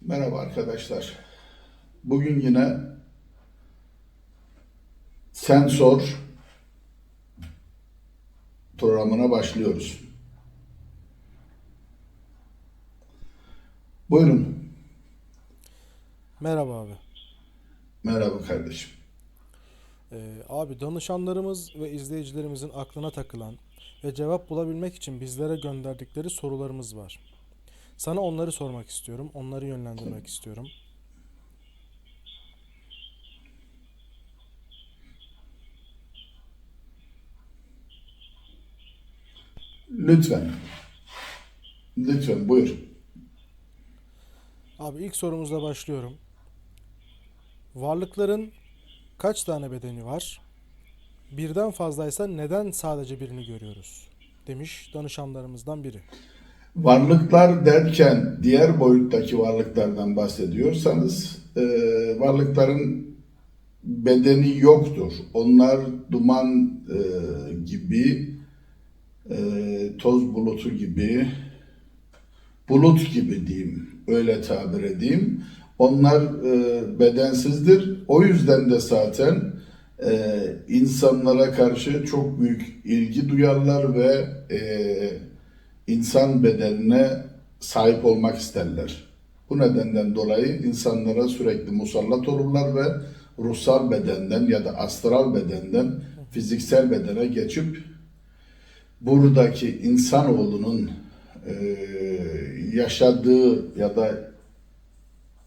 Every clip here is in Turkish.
Merhaba arkadaşlar. Bugün yine Sen Sor programına başlıyoruz. Buyurun. Merhaba abi. Merhaba kardeşim. Abi danışanlarımız ve izleyicilerimizin aklına takılan ve cevap bulabilmek için bizlere gönderdikleri sorularımız var. Sana onları sormak istiyorum, onları yönlendirmek istiyorum. Lütfen. Lütfen buyur. Abi ilk sorumuzla başlıyorum. Varlıkların kaç tane bedeni var? Birden fazlaysa neden sadece birini görüyoruz? Demiş danışanlarımızdan biri. Varlıklar derken diğer boyuttaki varlıklardan bahsediyorsanız varlıkların bedeni yoktur. Onlar duman gibi, toz bulutu gibi, bulut gibi diyeyim, öyle tabir edeyim. Onlar bedensizdir. O yüzden de zaten insanlara karşı çok büyük ilgi duyarlar ve insan bedenine sahip olmak isterler. Bu nedenden dolayı insanlara sürekli musallat olurlar ve ruhsal bedenden ya da astral bedenden fiziksel bedene geçip buradaki insanoğlunun yaşadığı ya da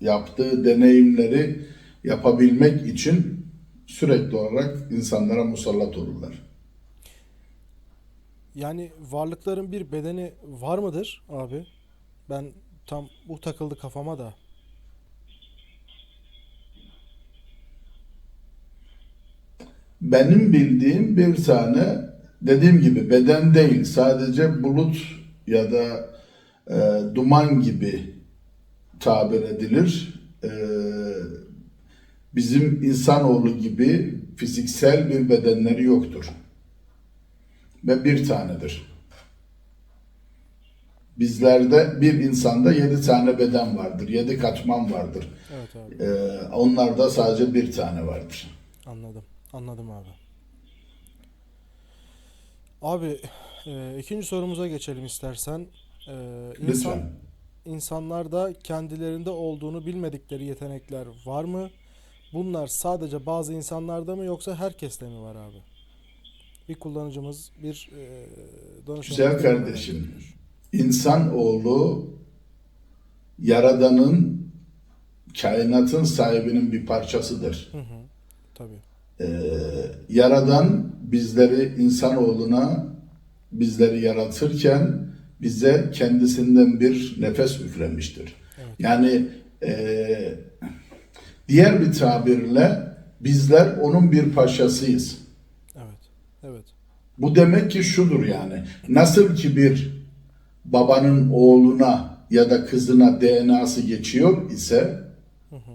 yaptığı deneyimleri yapabilmek için sürekli olarak insanlara musallat olurlar. Yani varlıkların bir bedeni var mıdır abi? Ben tam bu takıldı kafama da. Benim bildiğim bir tane, dediğim gibi beden değil, sadece bulut ya da duman gibi tabir edilir. Bizim insanoğlu gibi fiziksel bir bedenleri yoktur ve bir tanedir. Bizlerde bir insanda 7 tane beden vardır, 7 katman vardır. Evet abi. Onlarda sadece bir tane vardır. Anladım. Anladım abi. Abi ikinci sorumuza geçelim istersen. E, insan Lütfen. insanlarda kendilerinde olduğunu bilmedikleri yetenekler var mı? Bunlar sadece bazı insanlarda mı yoksa herkeste mi var abi? Bir kullanıcımız, bir Güzel danışanımız bunu merak kardeşim. ediyor. İnsanoğlu Yaradan'ın, kainatın sahibinin bir parçasıdır. Hı hı. Tabii. Yaradan bizleri insanoğluna bizleri yaratırken bize kendisinden bir nefes üflemiştir. Evet abi. Yani e, diğer bir tabirle bizler onun bir parçasıyız. Evet. Evet. Bu demek ki şudur yani. Nasıl ki bir babanın oğluna ya da kızına DNA'sı geçiyor ise Hı hı.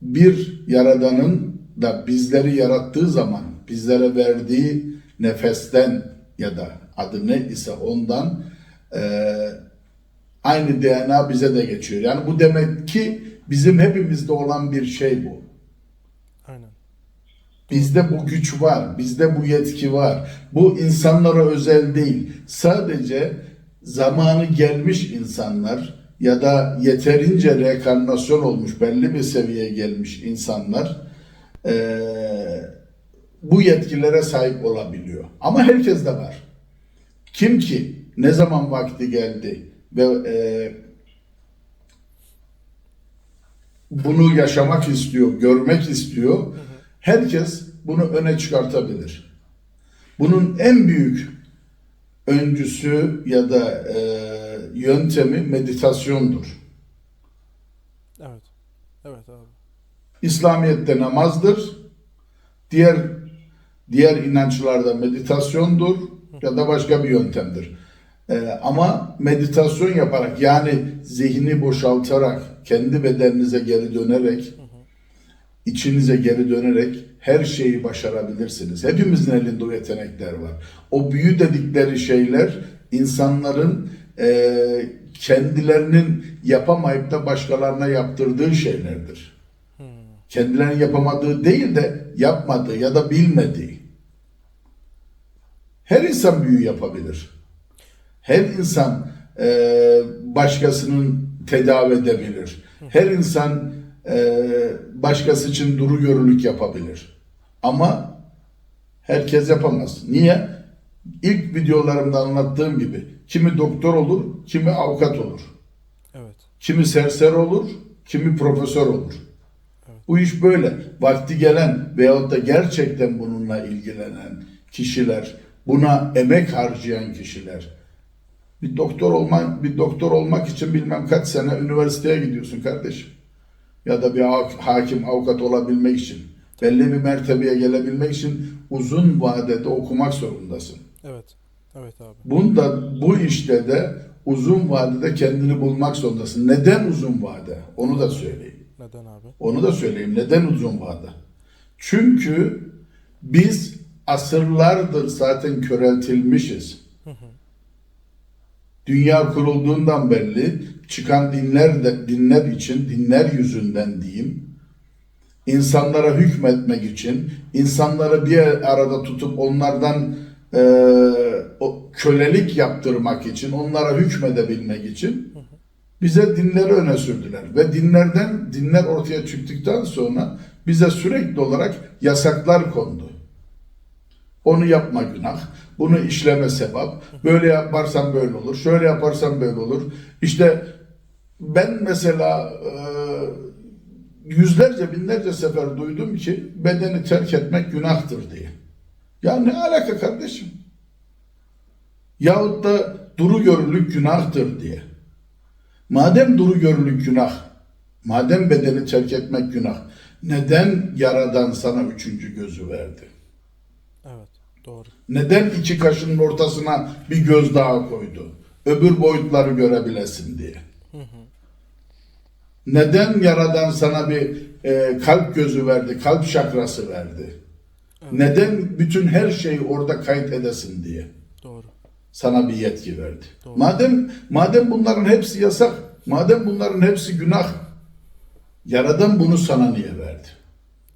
bir yaradanın da bizleri yarattığı zaman bizlere verdiği nefesten ya da adı ne ise ondan aynı DNA bize de geçiyor. Yani bu demek ki bizim hepimizde olan bir şey bu. Aynen. Doğru. Bizde bu güç var, bizde bu yetki var. Bu insanlara özel değil. Sadece zamanı gelmiş insanlar ya da yeterince reenkarnasyon olmuş, belli bir seviyeye gelmiş insanlar bu yetkilere sahip olabiliyor. Ama herkes de var. Kim ki ne zaman vakti geldi ve bunu yaşamak istiyor, görmek istiyor, Hı hı. herkes bunu öne çıkartabilir. Bunun en büyük öncüsü ya da yöntemi meditasyondur. Evet. Evet abi. İslamiyet'te namazdır, diğer diğer inançlarda meditasyondur Hı ya hı. da başka bir yöntemdir. Ama meditasyon yaparak yani zihni boşaltarak, kendi bedeninize geri dönerek, Hı hı. içinize geri dönerek her şeyi başarabilirsiniz. Hepimizin elinde o yetenekler var. O büyü dedikleri şeyler insanların kendilerinin yapamayıp da başkalarına yaptırdığı şeylerdir. Kendilerinin yapamadığı değil de yapmadığı ya da bilmediği. Her insan büyü yapabilir. Her insan başkasının tedavi edebilir. Her insan başkası için duru görülük yapabilir. Ama herkes yapamaz. Niye? İlk videolarımda anlattığım gibi kimi doktor olur, kimi avukat olur. Evet. Kimi serseri olur, kimi profesör olur. Bu iş böyle. Vakti gelen veyahut da gerçekten bununla ilgilenen kişiler, buna emek harcayan kişiler. Bir doktor olmak için bilmem kaç sene üniversiteye gidiyorsun kardeşim. Ya da bir hakim, avukat olabilmek için, belli bir mertebeye gelebilmek için uzun vadede okumak zorundasın. Evet. Evet abi. Bu işte de uzun vadede kendini bulmak zorundasın. Neden uzun vade? Onu da söyleyeyim. Neden abi? Onu da söyleyeyim. Neden uzun vade? Çünkü biz asırlardır zaten köreltilmişiz. Dünya kurulduğundan belli çıkan dinler için, dinler yüzünden diyeyim, insanlara hükmetmek için, insanları bir arada tutup onlardan kölelik yaptırmak için, onlara hükmedebilmek için bize dinleri öne sürdüler. Ve dinler ortaya çıktıktan sonra bize sürekli olarak yasaklar kondu. Onu yapma günah, bunu işleme sevap, böyle yaparsan böyle olur, şöyle yaparsan böyle olur. İşte ben mesela yüzlerce, binlerce sefer duydum ki bedeni terk etmek günahtır diye. Ya ne alaka kardeşim? Yahut da duru görülük günahtır diye. Madem duru görülük günah, madem bedeni terk etmek günah, neden Yaradan sana üçüncü gözü verdi? Evet, doğru. Neden iki kaşının ortasına bir göz daha koydu? Öbür boyutları görebilesin diye. Neden Yaradan sana bir kalp gözü verdi, kalp şakrası verdi? Evet. Neden bütün her şeyi orada kayıt edesin diye? Doğru. Sana bir yetki verdi. Doğru. Madem bunların hepsi yasak, madem bunların hepsi günah, Yaradan bunu sana niye verdi?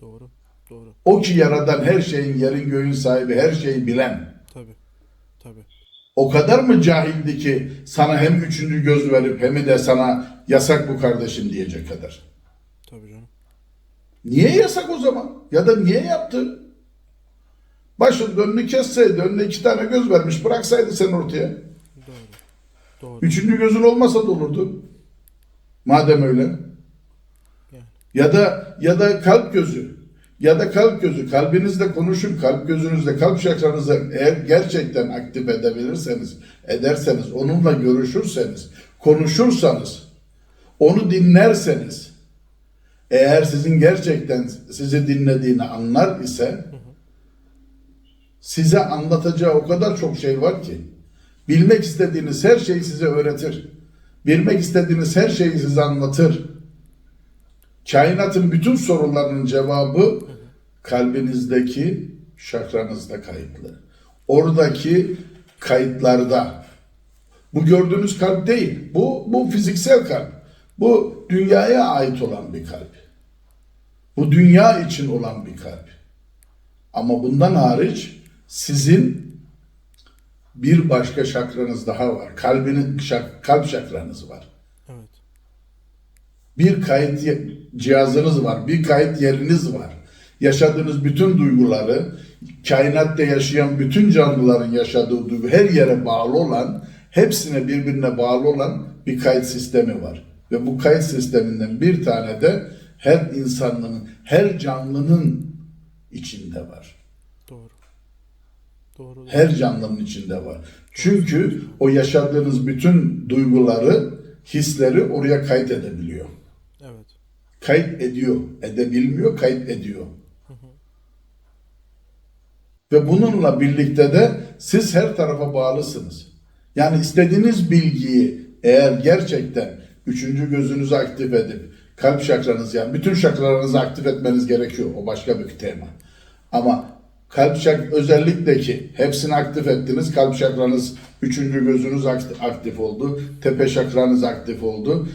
Doğru. Doğru. O ki Yaradan her şeyin, yerin göğün sahibi, her şeyi bilen. Tabii. Tabii. O kadar mı cahildi ki sana hem üçüncü göz verip hem de sana yasak bu kardeşim diyecek kadar? Tabii canım. Niye yasak o zaman? Ya da niye yaptı? Başın önünü kesseydi, önüne iki tane göz vermiş, bıraksaydı sen ortaya. Doğru. Doğru. Üçüncü gözün olmasa da olurdu. Madem öyle. Yani. Ya da kalp gözü. Ya da kalp gözü. Kalbinizle konuşun. Kalp gözünüzle, kalp şakranızı eğer gerçekten aktif edebilirseniz, ederseniz, onunla görüşürseniz, konuşursanız, onu dinlerseniz, eğer sizin gerçekten sizi dinlediğini anlar ise, size anlatacağı o kadar çok şey var ki, bilmek istediğiniz her şeyi size öğretir. Bilmek istediğiniz her şeyi size anlatır. Kainatın bütün sorularının cevabı kalbinizdeki şakranızda kayıtlı. Oradaki kayıtlarda. Bu gördüğünüz kalp değil. Bu fiziksel kalp. Bu dünyaya ait olan bir kalp. Bu dünya için olan bir kalp. Ama bundan hariç sizin bir başka şakranız daha var. Kalp şakranız var. Evet. Bir kayıt cihazınız var. Bir kayıt yeriniz var. Yaşadığınız bütün duyguları, kainatta yaşayan bütün canlıların yaşadığı duygu, her yere bağlı olan, hepsine birbirine bağlı olan bir kayıt sistemi var. Ve bu kayıt sisteminden bir tane de her insanlının, her canlının içinde var. Doğru. Doğru. Her canlının içinde var. Çünkü o yaşadığınız bütün duyguları, hisleri oraya kayıt edebiliyor. Evet. Kayıt ediyor. Edebilmiyor, kayıt ediyor. Ve bununla birlikte de siz her tarafa bağlısınız. Yani istediğiniz bilgiyi eğer gerçekten üçüncü gözünüzü aktif edip kalp şakranız, yani bütün şakralarınızı aktif etmeniz gerekiyor. O başka bir tema. Ama özellikle ki hepsini aktif ettiniz. Kalp çakranız, üçüncü gözünüz aktif oldu. Tepe çakranız aktif oldu.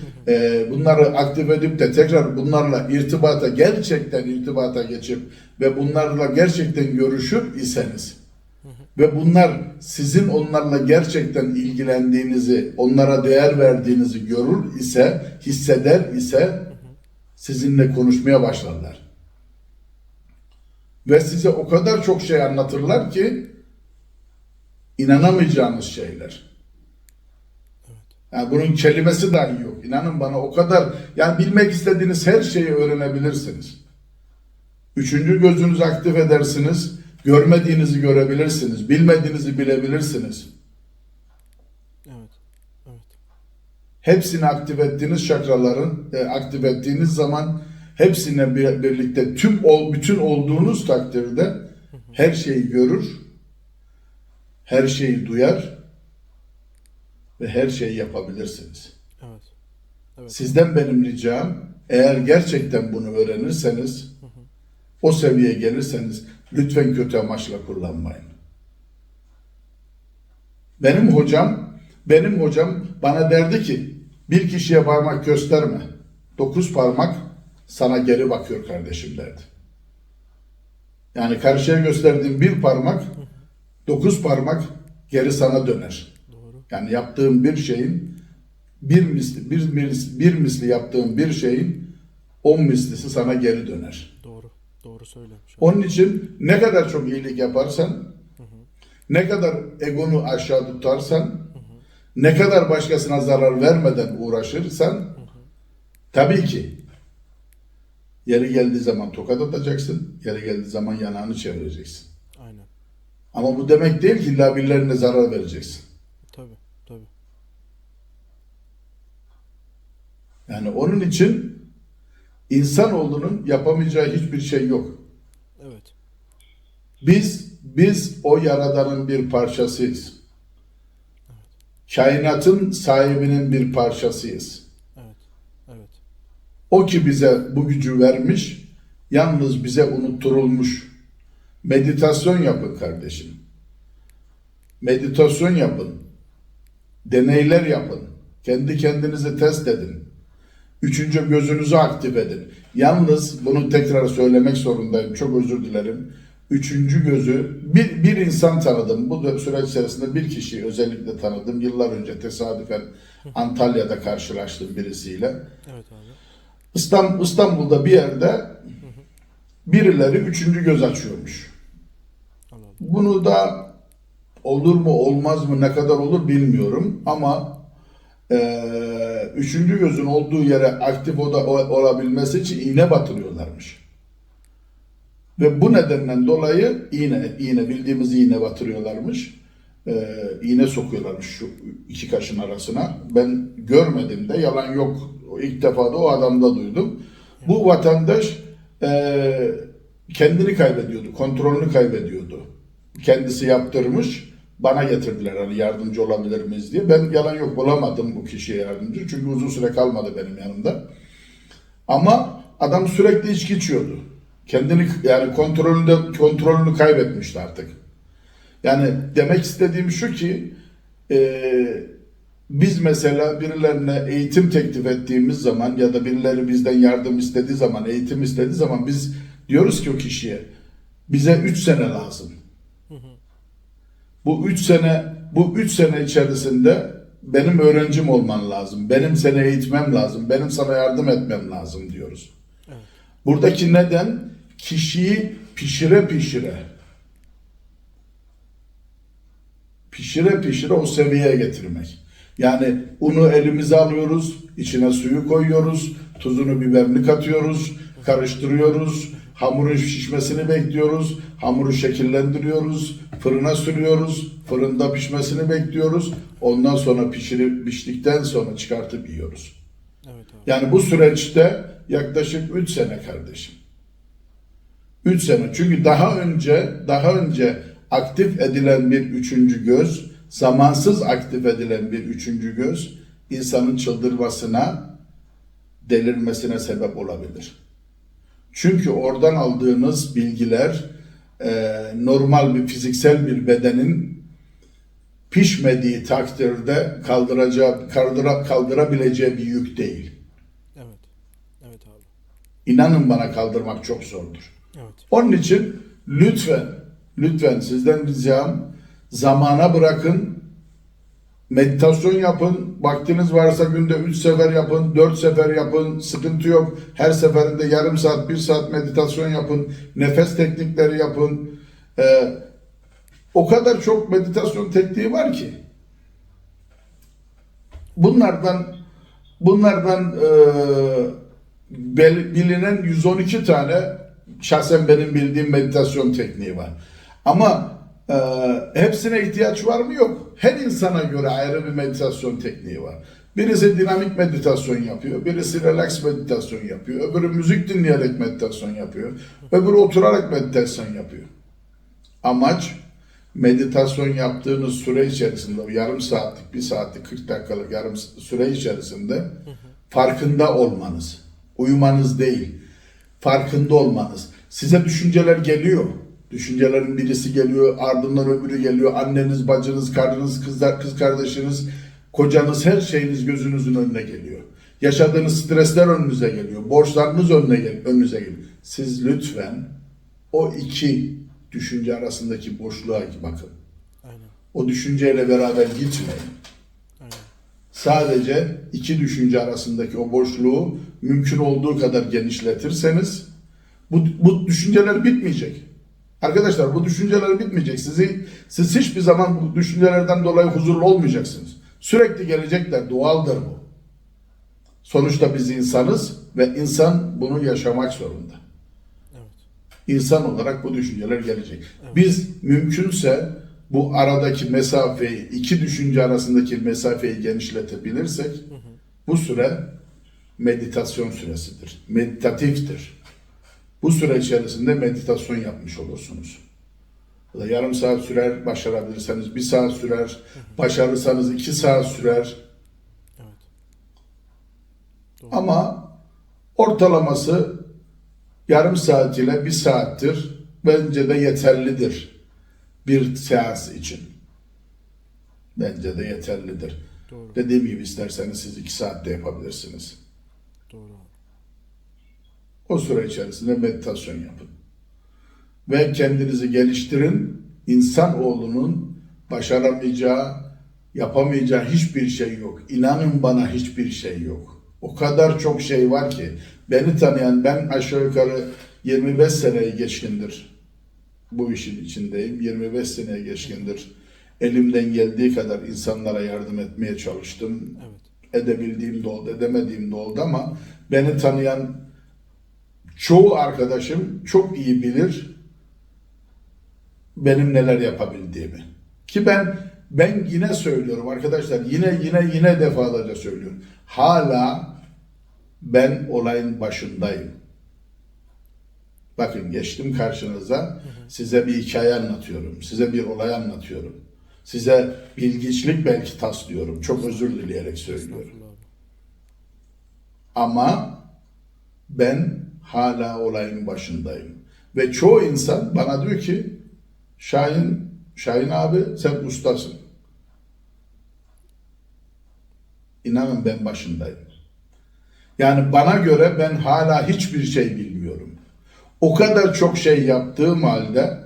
Bunları aktif edip de tekrar bunlarla gerçekten irtibata geçip ve bunlarla gerçekten görüşür iseniz ve bunlar sizin onlarla gerçekten ilgilendiğinizi, onlara değer verdiğinizi görür ise, hisseder ise sizinle konuşmaya başlarlar. Ve size o kadar çok şey anlatırlar ki inanamayacağınız şeyler. Yani bunun kelimesi dahi yok. İnanın bana o kadar, yani bilmek istediğiniz her şeyi öğrenebilirsiniz. Üçüncü gözünüzü aktif edersiniz. Görmediğinizi görebilirsiniz. Bilmediğinizi bilebilirsiniz. Evet. Evet. Hepsini aktif ettiğiniz çakraların aktif ettiğiniz zaman hepsine birlikte bütün olduğunuz takdirde her şeyi görür, her şeyi duyar ve her şeyi yapabilirsiniz. Evet. Evet. Sizden benim ricam, eğer gerçekten bunu öğrenirseniz, o seviyeye gelirseniz lütfen kötü amaçla kullanmayın. Benim hocam bana derdi ki, bir kişiye parmak gösterme. 9 parmak sana geri bakıyor kardeşim derdi. Yani karşıya gösterdiğin bir parmak, 9 parmak geri sana döner. Doğru. Yani yaptığın bir şeyin bir misli yaptığın bir şeyin 10 mislisi sana geri döner. Doğru. Doğru söylemiş. Onun için ne kadar çok iyilik yaparsan, ne kadar egonu aşağı tutarsan, ne kadar başkasına zarar vermeden uğraşırsan, tabii ki yeri geldiği zaman tokat atacaksın, yeri geldiği zaman yanağını çevireceksin. Aynen. Ama bu demek değil ki illa birilerine zarar vereceksin. Tabii. Tabii. Yani onun için insanoğlunun yapamayacağı hiçbir şey yok. Evet. Biz o yaradanın bir parçasıyız. Kainatın sahibinin bir parçasıyız. Evet. Evet. O ki bize bu gücü vermiş, yalnız bize unutturulmuş. Meditasyon yapın kardeşim. Meditasyon yapın. Deneyler yapın. Kendi kendinizi test edin. Üçüncü gözünüzü aktif edin. Yalnız bunu tekrar söylemek zorundayım. Çok özür dilerim. Üçüncü gözü bir insan tanıdım. Bu süreç içerisinde bir kişiyi özellikle tanıdım. Yıllar önce tesadüfen Antalya'da karşılaştım birisiyle. Evet abi. İstanbul'da bir yerde birileri üçüncü göz açıyormuş. Anladım. Bunu da olur mu olmaz mı ne kadar olur bilmiyorum ama üçüncü gözün olduğu yere aktif olabilmesi için iğne batırıyorlarmış. Ve bu nedenden dolayı iğne bildiğimiz iğne batırıyorlarmış. İğne sokuyorlarmış şu iki kaşın arasına. Ben görmedim de yalan yok. İlk defa da o adamda duydum. Bu vatandaş kendini kaybediyordu, kontrolünü kaybediyordu. Kendisi yaptırmış. Bana getirdiler hani yardımcı olabilir miyiz diye. Ben yalan yok bulamadım bu kişiye yardımcı. Çünkü uzun süre kalmadı benim yanımda. Ama adam sürekli içki içiyordu. Kendini yani kontrolünü kaybetmişti artık. Yani demek istediğim şu ki biz mesela birilerine eğitim teklif ettiğimiz zaman ya da birileri bizden yardım istediği zaman, eğitim istediği zaman biz diyoruz ki o kişiye bize 3 sene lazım. Bu 3 sene içerisinde benim öğrencim olman lazım. Benim seni eğitmem lazım. Benim sana yardım etmem lazım diyoruz. Evet. Buradaki neden kişiyi pişire pişire o seviyeye getirmek. Yani unu elimize alıyoruz, içine suyu koyuyoruz, tuzunu biberini katıyoruz, karıştırıyoruz, hamurun şişmesini bekliyoruz, hamuru şekillendiriyoruz, fırına sürüyoruz, fırında pişmesini bekliyoruz. Ondan sonra piştikten sonra çıkartıp yiyoruz. Evet abi. Yani bu süreçte yaklaşık 3 sene kardeşim. 3 sene. Çünkü daha önce aktif edilen bir üçüncü göz, zamansız aktif edilen bir üçüncü göz, insanın çıldırmasına, delirmesine sebep olabilir. Çünkü oradan aldığınız bilgiler normal bir fiziksel bir bedenin pişmediği takdirde kaldırabileceği bir yük değil. Evet. Evet abi. İnanın bana, kaldırmak çok zordur. Evet. Onun için lütfen sizden ricam, zamana bırakın, meditasyon yapın. Vaktiniz varsa günde 3 sefer yapın, 4 sefer yapın. Sıkıntı yok. Her seferinde yarım saat, 1 saat meditasyon yapın. Nefes teknikleri yapın. O kadar çok meditasyon tekniği var ki. Bunlardan bilinen 112 tane şahsen benim bildiğim meditasyon tekniği var. Ama hepsine ihtiyaç var mı? Yok. Her insana göre ayrı bir meditasyon tekniği var. Birisi dinamik meditasyon yapıyor, birisi relax meditasyon yapıyor, öbürü müzik dinleyerek meditasyon yapıyor, öbürü oturarak meditasyon yapıyor. Amaç, meditasyon yaptığınız süre içerisinde, o yarım saatlik, 1 saatlik, 40 dakikalık yarım süre içerisinde farkında olmanız. Uyumanız değil, farkında olmanız. Size düşünceler geliyor. Düşüncelerin birisi geliyor, ardından öbürü geliyor. Anneniz, bacınız, karınız, kız kardeşiniz, kocanız, her şeyiniz gözünüzün önüne geliyor. Yaşadığınız stresler önünüze geliyor. Borçlarınız önünüze geliyor. Siz lütfen o iki düşünce arasındaki boşluğa bakın. Aynen. O düşünceyle beraber gitmeyin. Aynen. Sadece iki düşünce arasındaki o boşluğu mümkün olduğu kadar genişletirseniz bu düşünceler bitmeyecek. Arkadaşlar, bu düşünceler bitmeyecek. Siz hiçbir zaman bu düşüncelerden dolayı huzurlu olmayacaksınız. Sürekli gelecekler. Doğaldır bu. Sonuçta biz insanız ve insan bunu yaşamak zorunda. Evet. İnsan olarak bu düşünceler gelecek. Evet. Biz mümkünse bu aradaki mesafeyi, iki düşünce arasındaki mesafeyi genişletebilirsek bu süre meditasyon süresidir. Meditatiftir. Bu süre içerisinde meditasyon yapmış olursunuz. Yarım saat sürer, başarabilirseniz 1 saat sürer, başarırsanız 2 saat sürer. Evet. Doğru. Ama ortalaması yarım saat ile 1 saattir. Bence de yeterlidir bir seans için. Bence de yeterlidir. Doğru. Dediğim gibi isterseniz siz 2 saatte yapabilirsiniz. Doğru. O süre içerisinde meditasyon yapın. Ve kendinizi geliştirin. İnsanoğlunun başaramayacağı, yapamayacağı hiçbir şey yok. İnanın bana, hiçbir şey yok. O kadar çok şey var ki. Beni tanıyan, ben aşağı yukarı 25 seneyi geçkindir bu işin içindeyim. 25 seneye geçkindir. Elimden geldiği kadar insanlara yardım etmeye çalıştım. Evet. Edebildiğim de oldu, edemediğim de oldu ama beni tanıyan çoğu arkadaşım çok iyi bilir benim neler yapabildiğimi. Ki ben yine söylüyorum arkadaşlar, yine defalarca söylüyorum. Hala ben olayın başındayım. Bakın, geçtim karşınıza, size bir hikaye anlatıyorum, size bir olay anlatıyorum. Size bilgiçlik belki taslıyorum, çok özür dileyerek söylüyorum. Ama ben hala olayın başındayım. Ve çoğu insan bana diyor ki, Şahin abi sen ustasın. İnanın ben başındayım. Yani bana göre ben hala hiçbir şey bilmiyorum. O kadar çok şey yaptığım halde,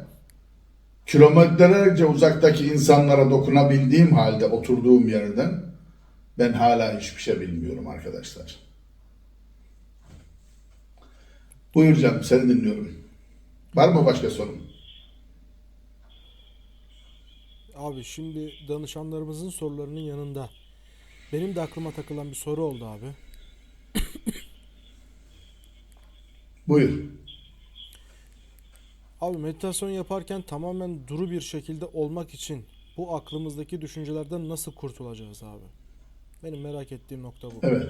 kilometrelerce uzaktaki insanlara dokunabildiğim halde oturduğum yerden ben hala hiçbir şey bilmiyorum arkadaşlar. Buyur canım, seni dinliyorum. Var mı başka sorun? Abi şimdi danışanlarımızın sorularının yanında benim de aklıma takılan bir soru oldu abi. Buyur. Abi meditasyon yaparken tamamen duru bir şekilde olmak için bu aklımızdaki düşüncelerden nasıl kurtulacağız abi? Benim merak ettiğim nokta bu. Evet.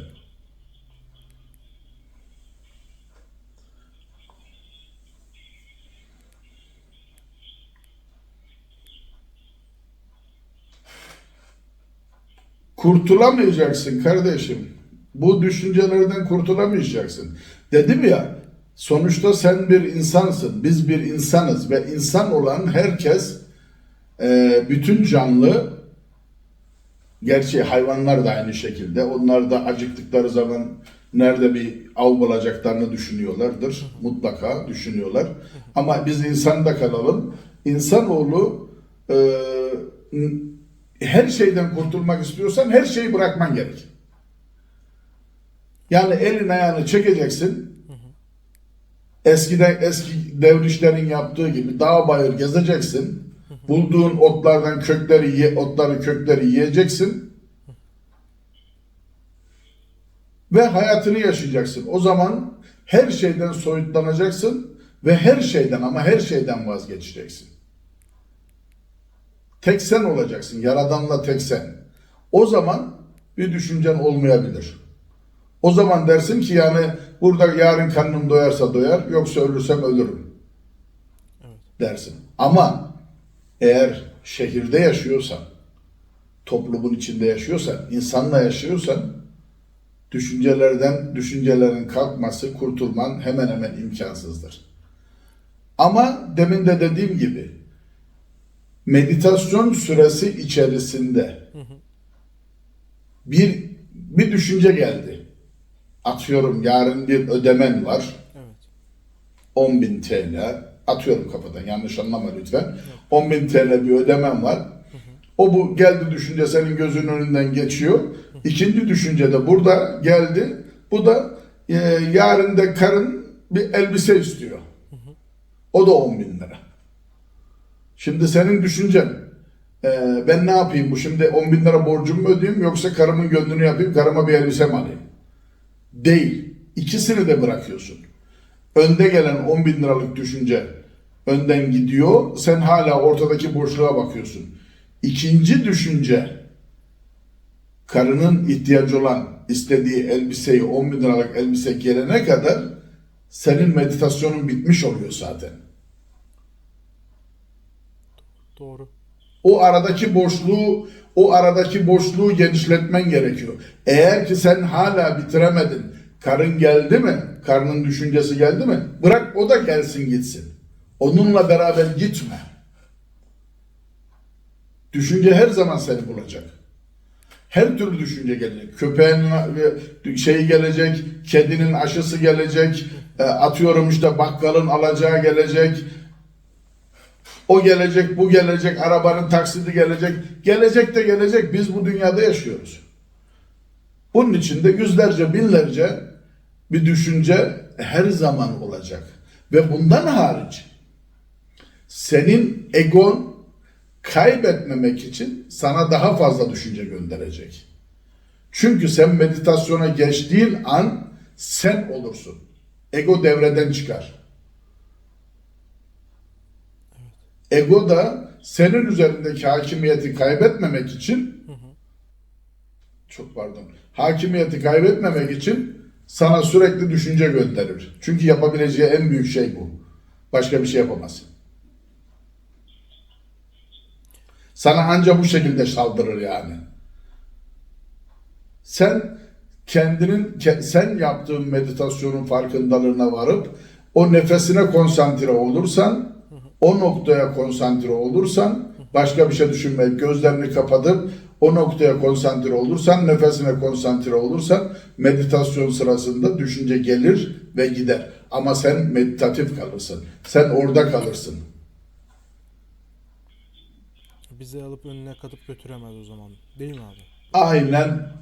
Kurtulamayacaksın kardeşim. Bu düşüncelerden kurtulamayacaksın. Dedim ya, Sonuçta sen bir insansın, biz bir insanız ve insan olan herkes, bütün canlı, gerçi hayvanlar da aynı şekilde, onlar da acıktıkları zaman nerede bir av bulacaklarını düşünüyorlardır, mutlaka düşünüyorlar. Ama biz insanda kalalım. İnsanoğlu her şeyden kurtulmak istiyorsan her şeyi bırakman gerek. Yani elin ayağını çekeceksin. Eski devrişlerin yaptığı gibi dağ bayır gezeceksin. Bulduğun otlardan kökleri yiyeceksin. Ve hayatını yaşayacaksın. O zaman her şeyden soyutlanacaksın ve her şeyden, ama her şeyden vazgeçeceksin. Tek sen olacaksın. Yaradanla tek sen. O zaman bir düşüncen olmayabilir. O zaman dersin ki yani burada yarın karnım doyarsa doyar, yoksa ölürsem ölürüm. Evet. Dersin. Ama eğer şehirde yaşıyorsan, toplumun içinde yaşıyorsan, insanla yaşıyorsan, düşüncelerin kalkması, kurtulman hemen hemen imkansızdır. Ama demin de dediğim gibi meditasyon süresi içerisinde bir düşünce geldi. Atıyorum yarın bir ödemen var. Evet. 10.000 TL. Atıyorum kafadan, yanlış anlama lütfen. 10.000 TL bir ödemen var. Bu geldi düşünce senin gözünün önünden geçiyor. İkinci düşünce de burada geldi. Bu da yarın da karın bir elbise istiyor. O da 10.000 lira. Şimdi senin düşüncen, ben ne yapayım, bu şimdi 10.000 lira borcumu mu ödeyeyim, yoksa karımın gönlünü yapayım, karıma bir elbise mi alayım? Değil. İkisini de bırakıyorsun. Önde gelen 10.000 liralık düşünce önden gidiyor. Sen hala ortadaki boşluğa bakıyorsun. İkinci düşünce, karının ihtiyacı olan, istediği elbiseyi, 10.000 liralık elbise gelene kadar senin meditasyonun bitmiş oluyor zaten. Doğru. O aradaki boşluğu genişletmen gerekiyor. Eğer ki sen hala bitiremedin, karın geldi mi, karnın düşüncesi geldi mi, bırak o da gelsin gitsin. Onunla beraber gitme. Düşünce her zaman seni bulacak. Her türlü düşünce gelecek. Köpeğin şeyi gelecek, kedinin aşısı gelecek, atıyorum işte bakkalın alacağı gelecek. O gelecek, bu gelecek, arabanın taksidi gelecek. Gelecek de gelecek. Biz bu dünyada yaşıyoruz. Bunun için de yüzlerce, binlerce bir düşünce her zaman olacak. Ve bundan hariç senin egon kaybetmemek için sana daha fazla düşünce gönderecek. Çünkü sen meditasyona geçtiğin an sen olursun. Ego devreden çıkar. Ego da senin üzerindeki hakimiyeti kaybetmemek için hakimiyeti kaybetmemek için sana sürekli düşünce gönderir. Çünkü yapabileceği en büyük şey bu. Başka bir şey yapamaz. Sana ancak bu şekilde saldırır yani. Sen yaptığın meditasyonun farkındalığına varıp o nefesine konsantre olursan, o noktaya konsantre olursan, başka bir şey düşünmeyip gözlerini kapatıp o noktaya konsantre olursan, nefesine konsantre olursan, meditasyon sırasında düşünce gelir ve gider. Ama sen meditatif kalırsın. Sen orada kalırsın. Bizi alıp önüne katıp götüremez o zaman. Değil mi abi?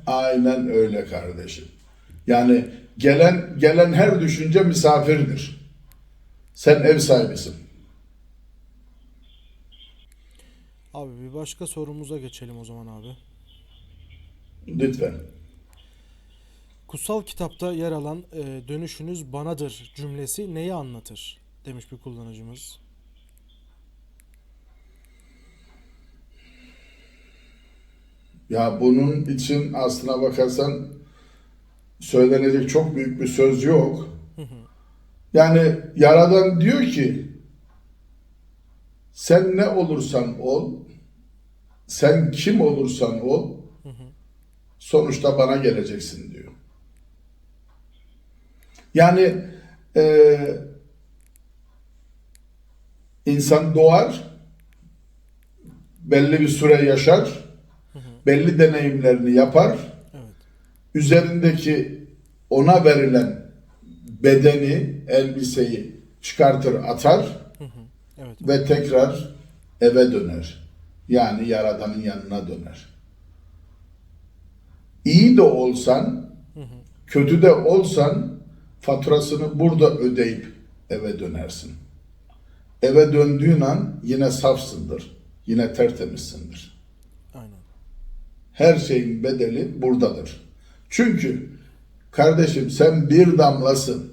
Aynen öyle kardeşim. Yani gelen her düşünce misafirdir. Sen ev sahibisin. Abi bir başka sorumuza geçelim o zaman abi. Lütfen. Kutsal kitapta yer alan dönüşünüz banadır cümlesi neyi anlatır? Demiş bir kullanıcımız. Ya bunun için aslına bakarsan söylenecek çok büyük bir söz yok. Yani Yaradan diyor ki sen ne olursan ol, sen kim olursan ol, sonuçta bana geleceksin diyor. Yani insan doğar, belli bir süre yaşar, belli deneyimlerini yapar, Evet. üzerindeki ona verilen bedeni, elbiseyi çıkartır, atar Evet. ve tekrar eve döner. Yani Yaradan'ın yanına döner. İyi de olsan, kötü de olsan faturasını burada ödeyip eve dönersin. Eve döndüğün an yine safsındır. Yine tertemizsindir. Aynen. Her şeyin bedeli buradadır. Çünkü kardeşim sen bir damlasın.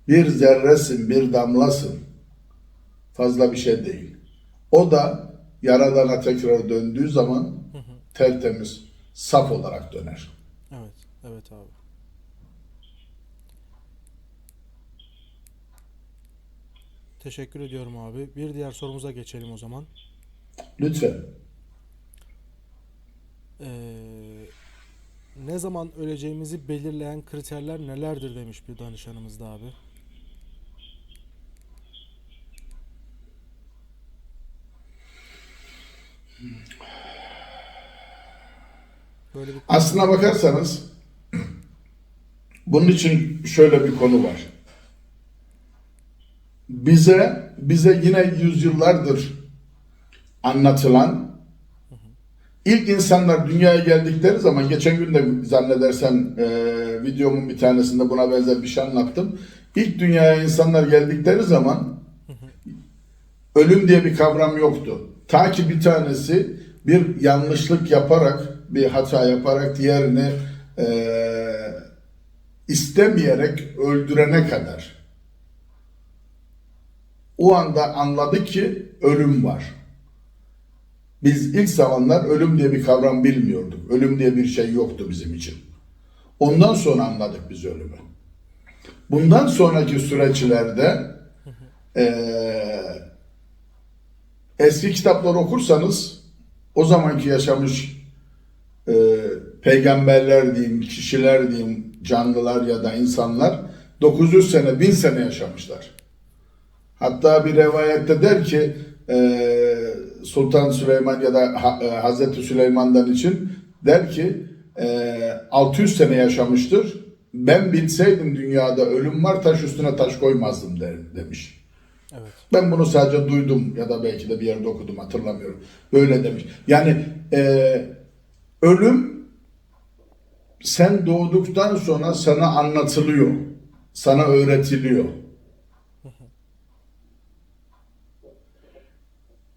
Bir zerresin, bir damlasın. Fazla bir şey değil. O da Yaradan'a tekrar döndüğü zaman tertemiz, saf olarak döner. Evet. Evet abi. Teşekkür ediyorum abi. Bir diğer sorumuza geçelim o zaman. Lütfen. Ne zaman öleceğimizi belirleyen kriterler nelerdir demiş bir danışanımız da abi. Böyle bir Aslına bakarsanız bunun için şöyle bir konu var. Bize yine yüzyıllardır anlatılan, ilk insanlar dünyaya geldikleri zaman, geçen gün de zannedersem videomun bir tanesinde buna benzer bir şey anlattım. İlk dünyaya insanlar geldikleri zaman ölüm diye bir kavram yoktu. Ta ki bir tanesi bir yanlışlık yaparak, bir hata yaparak diğerini istemeyerek öldürene kadar. O anda anladı ki ölüm var. Biz ilk zamanlar ölüm diye bir kavram bilmiyorduk. Ölüm diye bir şey yoktu bizim için. Ondan sonra anladık biz ölümü. Bundan sonraki süreçlerde eski kitapları okursanız o zamanki yaşamış peygamberler diyeyim, kişiler diyeyim, canlılar ya da insanlar 900 sene, 1000 sene yaşamışlar. Hatta bir rivayette der ki Sultan Süleyman ya da Hazreti Süleyman'dan için der ki 600 sene yaşamıştır. Ben bilseydim dünyada ölüm var taş üstüne taş koymazdım demiş. evet. Ben bunu sadece duydum ya da belki de bir yerde okudum, hatırlamıyorum. Böyle demiş. Yani ölüm sen doğduktan sonra sana anlatılıyor. Sana öğretiliyor.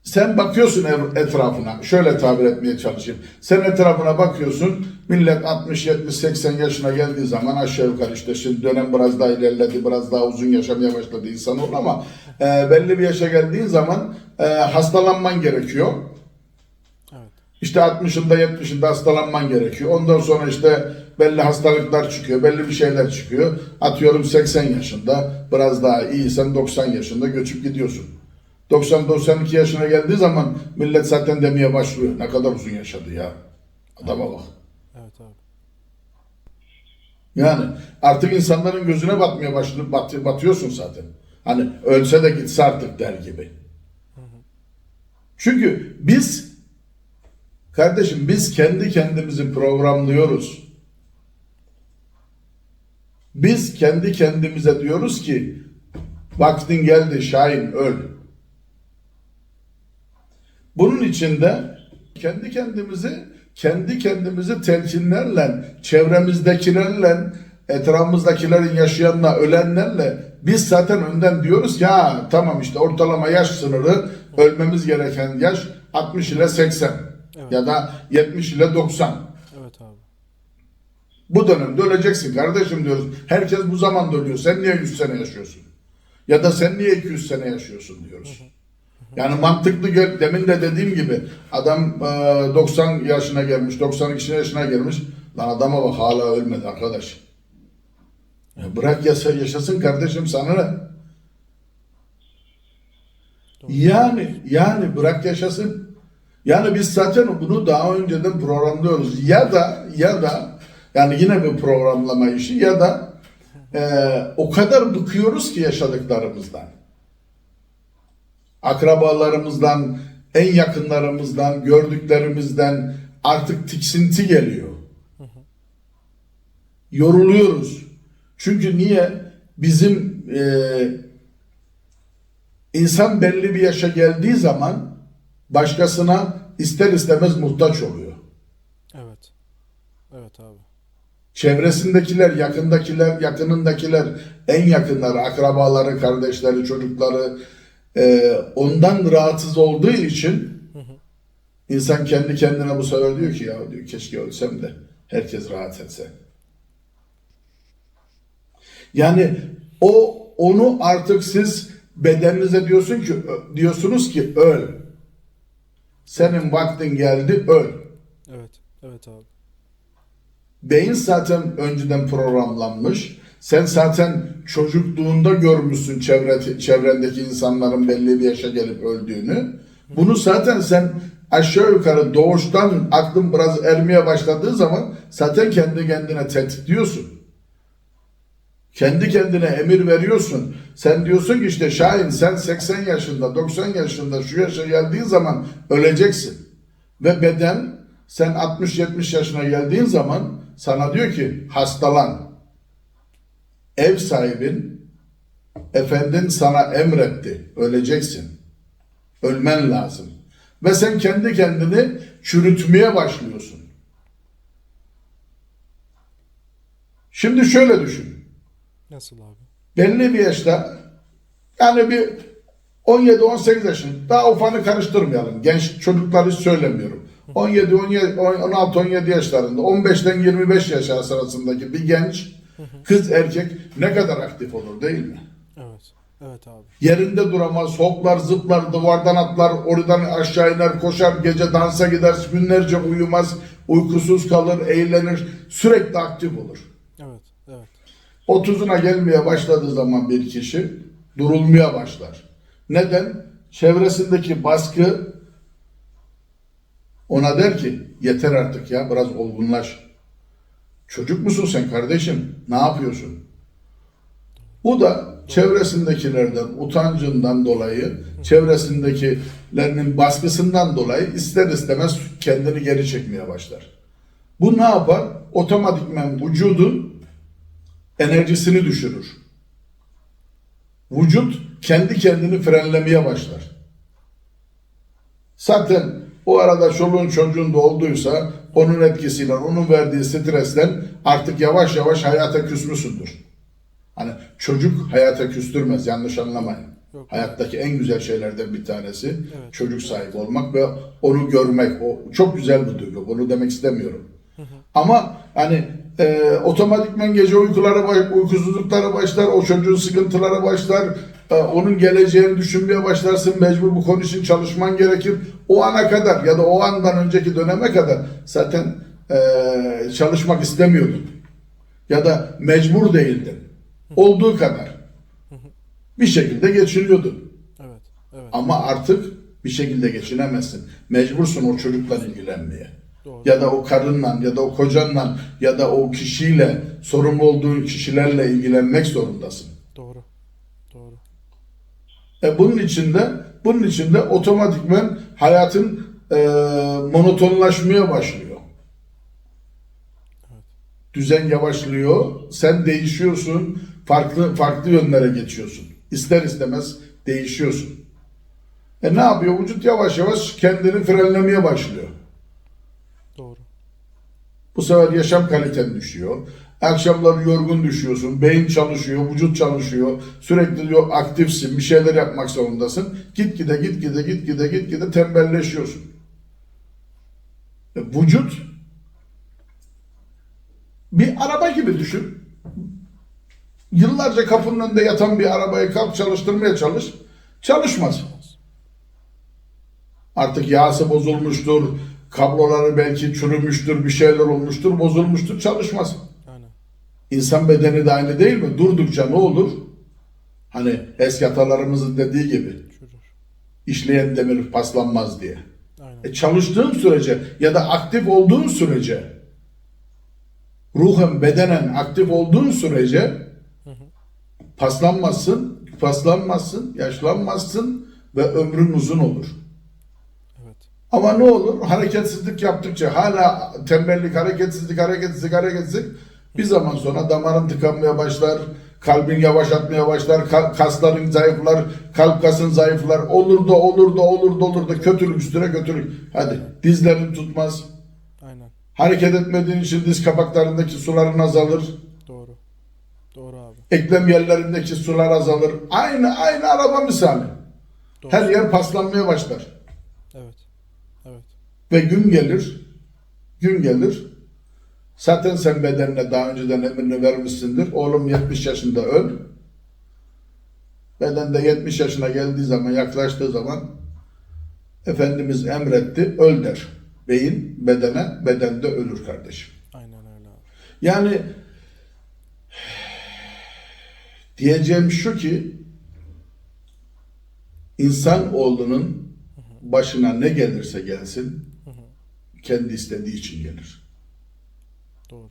Sen bakıyorsun etrafına, şöyle tabir etmeye çalışayım. Sen etrafına bakıyorsun, millet 60, 70, 80 yaşına geldiği zaman aşağı yukarı işte şimdi dönem biraz daha ilerledi, biraz daha uzun yaşamaya başladı insanoğlu ama belli bir yaşa geldiğin zaman hastalanman gerekiyor. Evet. İşte 60'ında 70'inde hastalanman gerekiyor. Ondan sonra işte belli hastalıklar çıkıyor, belli bir şeyler çıkıyor. Atıyorum 80 yaşında, biraz daha iyiysen 90 yaşında göçüp gidiyorsun. 90-92 yaşına geldiği zaman millet zaten demeye başlıyor. Ne kadar uzun yaşadı ya. Adama bak. Evet abi. Yani artık insanların gözüne batmaya başlıyor, batıyorsun zaten. Hani ölse de gitse artık der gibi. Çünkü kardeşim biz kendi kendimizi programlıyoruz. Biz kendi kendimize diyoruz ki vaktin geldi Şahin öl. Bunun için de kendi kendimizi telkinlerle, çevremizdekilerle, etrafımızdakilerin yaşayanla, ölenlerle biz zaten önden diyoruz ki ha tamam işte ortalama yaş sınırı ölmemiz gereken yaş 60 ile 80 Evet. ya da 70 ile 90. Evet abi. Bu dönemde öleceksin kardeşim diyoruz. Herkes bu zamanda ölüyor. Sen niye 100 sene yaşıyorsun? Ya da sen niye 200 sene yaşıyorsun diyoruz. Yani mantıklı demin de dediğim gibi adam 90 yaşına gelmiş, 92 yaşına gelmiş. Lan adama bak hala ölmedi arkadaş. Ya bırak yaşasın kardeşim sana ne? Yani bırak yaşasın. Yani biz zaten bunu daha önceden programlıyoruz. Ya da yani yine bir programlama işi ya da o kadar bıkıyoruz ki yaşadıklarımızdan. Akrabalarımızdan, en yakınlarımızdan, gördüklerimizden artık tiksinti geliyor. Yoruluyoruz. Çünkü niye? Bizim insan belli bir yaşa geldiği zaman başkasına ister istemez muhtaç oluyor. Evet. Evet abi. Çevresindekiler, yakındakiler, yakınındakiler, en yakınları, akrabaları, kardeşleri, çocukları ondan rahatsız olduğu için insan kendi kendine bu sefer diyor ki ya diyor keşke ölsem de herkes rahat etse. Yani onu artık siz bedeninize diyorsunuz ki öl. Senin vaktin geldi öl. Evet. Evet abi. Beyin zaten önceden programlanmış. Sen zaten çocukluğunda görmüşsün çevrendeki insanların belli bir yaşa gelip öldüğünü. Bunu zaten sen aşağı yukarı doğuştan aklın biraz ermeye başladığı zaman zaten kendi kendine tetikliyorsun. Kendi kendine emir veriyorsun. Sen diyorsun ki işte Şahin sen 80 yaşında, 90 yaşında şu yaşa geldiğin zaman öleceksin. Ve beden sen 60-70 yaşına geldiğin zaman sana diyor ki hastalan. Ev sahibin, efendin sana emretti. Öleceksin. Ölmen lazım. Ve sen kendi kendini çürütmeye başlıyorsun. Şimdi şöyle düşün. Nasıl abi? Belli bir yaşta yani bir 17-18 yaşında daha ufanı karıştırmayalım. Genç çocukları hiç söylemiyorum. 16-17 yaşlarında 15'ten 25 yaş arasındaki bir genç kız erkek ne kadar aktif olur değil mi? Evet. Evet abi. Yerinde duramaz, hoplar, zıplar, duvardan atlar, oradan aşağı iner, koşar, gece dansa gider, günlerce uyumaz, uykusuz kalır, eğlenir, sürekli aktif olur. Evet. Evet. 30'una gelmeye başladığı zaman bir kişi durulmaya başlar. Neden? Çevresindeki baskı ona der ki yeter artık ya biraz olgunlaş. Çocuk musun sen kardeşim? Ne yapıyorsun? Bu da çevresindekilerden utancından dolayı, çevresindekilerinin baskısından dolayı ister istemez kendini geri çekmeye başlar. Bu ne yapar? Otomatikman vücudun enerjisini düşürür. Vücut kendi kendini frenlemeye başlar. Zaten o arada çoluğun çocuğun da olduysa onun etkisiyle, onun verdiği stresten artık yavaş yavaş hayata küsmüşsündür. Hani çocuk hayata küstürmez, yanlış anlamayın. Yok. Hayattaki en güzel şeylerden bir tanesi çocuk sahibi olmak ve onu görmek. O çok güzel bir duygu. Bunu demek istemiyorum. Ama hani otomatikman gece uykusuzluklara başlar, o çocuğun sıkıntılara başlar, onun geleceğini düşünmeye başlarsın, mecbur bu konu için çalışman gerekir. O ana kadar ya da o andan önceki döneme kadar zaten çalışmak istemiyordun. Ya da mecbur değildin. Olduğu kadar. Bir şekilde geçiniyordun. Evet. Evet. Ama artık bir şekilde geçinemezsin. Mecbursun o çocukla ilgilenmeye. Doğru. Ya da o karınla ya da o kocanla ya da o kişiyle sorumlu olduğun kişilerle ilgilenmek zorundasın. Doğru. Doğru. Bunun içinde otomatikman hayatın monotonlaşmaya başlıyor. Evet. Düzen yavaşlıyor. Sen değişiyorsun. Farklı yönlere geçiyorsun. İster istemez değişiyorsun. Ne yapıyor? Vücut yavaş yavaş kendini frenlemeye başlıyor. Doğru. Bu sefer yaşam kaliten düşüyor. Akşamları yorgun düşüyorsun. Beyin çalışıyor, vücut çalışıyor. Sürekli aktifsin, bir şeyler yapmak zorundasın. Gitgide tembelleşiyorsun. Vücut bir araba gibi düşün. Yıllarca kapının önünde yatan bir arabayı kalk çalıştırmaya çalış. Çalışmaz. Artık yağsı bozulmuştur, kabloları belki çürümüştür, bir şeyler olmuştur, bozulmuştur, çalışmaz. Aynen. İnsan bedeni de aynı değil mi? Durdukça ne olur? Hani eski atalarımızın dediği gibi Çürür. işleyen demir paslanmaz diye. Aynen. Çalıştığın sürece ya da aktif olduğun sürece ruhen bedenen aktif olduğun sürece paslanmazsın, yaşlanmazsın ve ömrün uzun olur. Evet. Ama ne olur? Hareketsizlik yaptıkça hala tembellik, hareketsizlik bir zaman sonra damarın tıkanmaya başlar, kalbin yavaşlatmaya başlar, kasların zayıflar, kalp kasın zayıflar. Olur da kötülük üstüne kötülük. Hadi dizlerin tutmaz. Aynen. Hareket etmediğin için diz kapaklarındaki suların azalır. Doğru. Doğru abi. Eklem yerlerindeki sular azalır. Aynı araba misali. Doğru. Her yer paslanmaya başlar. Evet. Evet. Ve gün gelir. Zaten sen bedenine daha önceden emrini vermişsindir. Oğlum 70 yaşında öl. Beden de 70 yaşına geldiği zaman, yaklaştığı zaman Efendimiz emretti, öl der. Beyin bedene, beden de ölür kardeşim. Aynen öyle abi. Yani diyeceğim şu ki insanoğlunun başına ne gelirse gelsin kendi istediği için gelir. Doğru.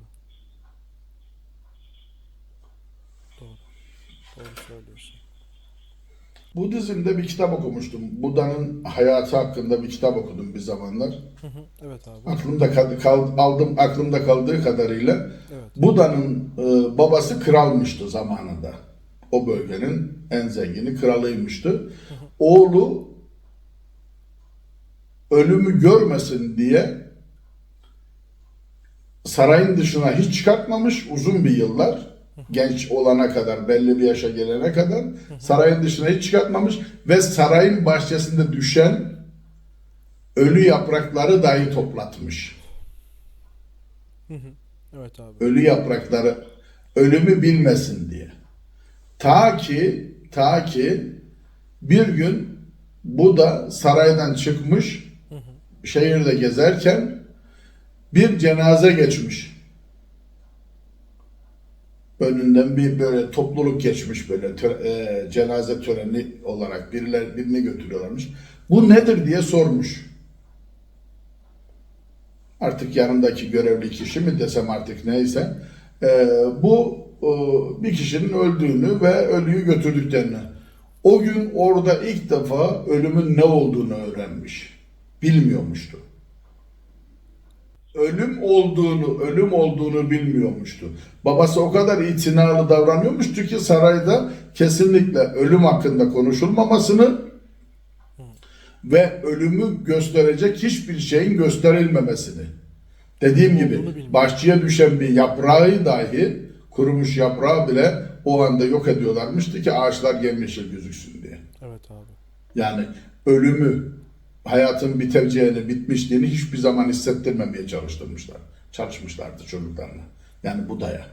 Doğru. Doğru söylüyorsun. Budizm'de bir kitap okumuştum. Buda'nın hayatı hakkında bir kitap okudum bir zamanlar. Evet abi. Aklımda kaldığı kadarıyla Evet. Buda'nın babası kralmıştı zamanında. O bölgenin en zengini kralıymıştı. Oğlu ölümü görmesin diye sarayın dışına hiç çıkartmamış uzun bir yıllar. Genç olana kadar, belli bir yaşa gelene kadar sarayın dışına hiç çıkartmamış ve sarayın bahçesinde düşen ölü yaprakları dahi toplatmış. Evet abi. Ölü yaprakları ölümü bilmesin diye. Ta ki bir gün bu da saraydan çıkmış, şehirde gezerken bir cenaze geçmiş. Önünden bir böyle topluluk geçmiş böyle cenaze töreni olarak birini götürüyorlarmış. Bu nedir diye sormuş. Artık yanındaki görevli kişi mi desem artık neyse. Bu bir kişinin öldüğünü ve ölüyü götürdüklerini. O gün orada ilk defa ölümün ne olduğunu öğrenmiş. Bilmiyormuştu. Ölüm olduğunu bilmiyormuştu. Babası o kadar itinalı davranıyormuştu ki sarayda kesinlikle ölüm hakkında konuşulmamasını ve ölümü gösterecek hiçbir şeyin gösterilmemesini. Dediğim gibi bahçeye düşen bir yaprağı dahi, kurumuş yaprağı bile o anda yok ediyorlarmıştı ki ağaçlar yemyeşil gözüksün diye. Evet abi. Yani ölümü, hayatın biteceğini, bitmişliğini hiçbir zaman hissettirmemeye çalışmışlardı çocuklarına. Yani Buda'ya.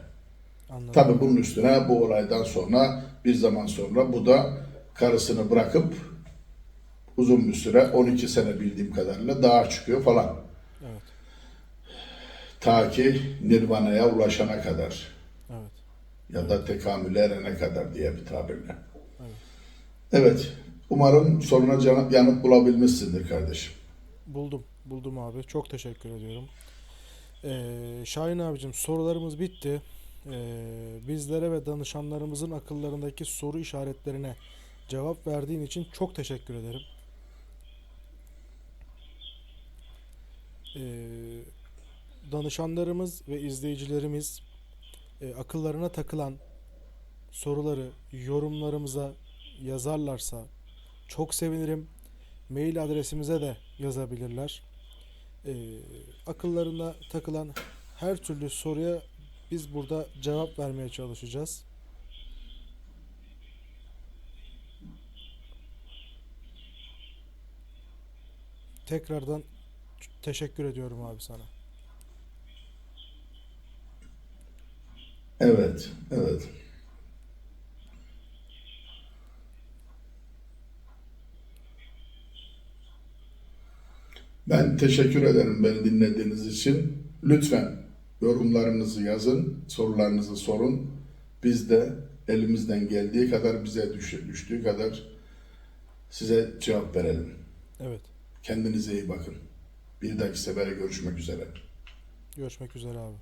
Anladım. Tabii bunun üstüne bu olaydan sonra bir zaman sonra Buda karısını bırakıp uzun bir süre 12 sene bildiğim kadarıyla dağa çıkıyor falan. Evet. Ta ki Nirvana'ya ulaşana kadar Evet. ya da tekamüle erene kadar diye bir tabirle. Evet. Evet. Umarım soruna yanıt bulabilmişsindir kardeşim. Buldum abi. Çok teşekkür ediyorum. Şahin abicim, sorularımız bitti. Bizlere ve danışanlarımızın akıllarındaki soru işaretlerine cevap verdiğin için çok teşekkür ederim. Danışanlarımız ve izleyicilerimiz akıllarına takılan soruları yorumlarımıza yazarlarsa çok sevinirim. Mail adresimize de yazabilirler. Akıllarına takılan her türlü soruya biz burada cevap vermeye çalışacağız. Tekrardan teşekkür ediyorum abi sana. Evet, evet. Ben teşekkür ederim beni dinlediğiniz için. Lütfen yorumlarınızı yazın, sorularınızı sorun. Biz de elimizden geldiği kadar, bize düştüğü kadar size cevap verelim. Evet. Kendinize iyi bakın. Bir dahaki sefere görüşmek üzere. Görüşmek üzere abi.